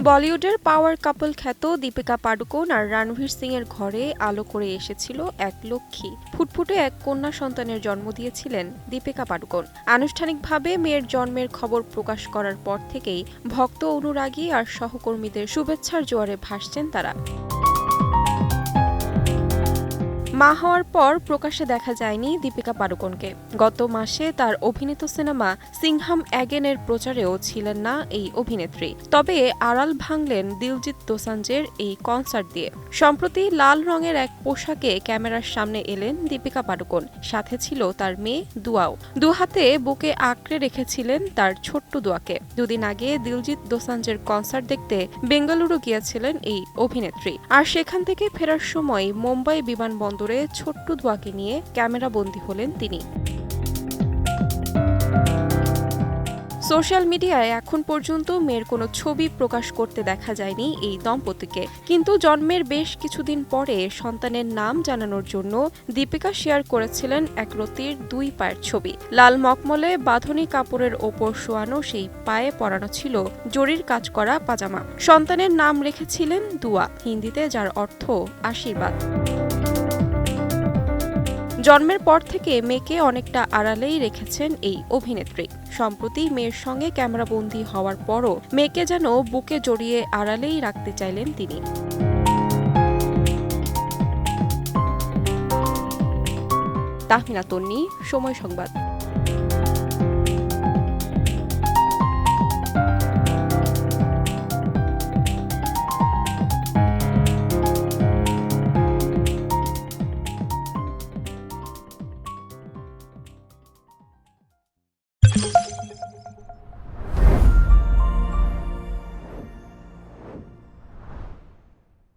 বলিউডের পাওয়ার কাপল খ্যাত দীপিকা পাডুকোন আর রণবীর সিং এর ঘরে আলো করে এসেছিল এক লক্ষ্মী। ফুটফুটে এক কন্যা সন্তানের জন্ম দিয়েছিলেন দীপিকা পাডুকোন। আনুষ্ঠানিকভাবে মেয়ের জন্মের খবর প্রকাশ করার পর থেকেই ভক্ত, অনুরাগী আর সহকর্মীদের শুভেচ্ছার জোয়ারে ভাসছেন তারা। মা হওয়ার পর প্রকাশ্যে দেখা যায়নি দীপিকা পাডুকোনকে। গত মাসে তার অভিনীত সিনেমা সিংহাম অ্যাগেনের প্রচারেও ছিলেন না এই অভিনেত্রী। তবে আড়াল ভাঙলেন দিলজিৎ দোসাঞ্জের এই কনসার্ট দিয়ে। সম্প্রতি লাল রঙের এক পোশাকে ক্যামেরার সামনে এলেন দীপিকা পাডুকোন। সাথে ছিল তার মেয়ে দুয়াও। দুহাতে বুকে আঁকড়ে রেখেছিলেন তার ছোট্ট দুয়াকে। দুদিন আগে দিলজিৎ দোসাঞ্জের কনসার্ট দেখতে বেঙ্গালুরু গিয়েছিলেন এই অভিনেত্রী। আর সেখান থেকে ফেরার সময় মুম্বাই বিমানবন্দরে ছোট্ট দুয়াকে নিয়ে ক্যামেরাবন্দী হলেন তিনি। সোশ্যাল মিডিয়ায় এখন পর্যন্ত মেয়ের কোনো ছবি প্রকাশ করতে দেখা যায়নি এই দম্পতিকে। কিন্তু জন্মের বেশ কিছুদিন পরে সন্তানের নাম জানানোর জন্য দীপিকা শেয়ার করেছিলেন একরত্তির দুই পায়ের ছবি। লাল মখমলে বাঁধনি কাপড়ের ওপর শোয়ানো সেই পায়ে পরানো ছিল জরির কাজ করা পাজামা। সন্তানের নাম রেখেছিলেন দুয়া, হিন্দিতে যার অর্থ আশীর্বাদ। জন্মের পর থেকে মেয়েকে অনেকটা আড়ালেই রেখেছেন এই অভিনেত্রী। সম্প্রতি মেয়ের সঙ্গে ক্যামেরাবন্দী হওয়ার পরও মেয়েকে যেন বুকে জড়িয়ে আড়ালেই রাখতে চাইলেন তিনি। তাহমিনা তন্নি, সময় সংবাদ।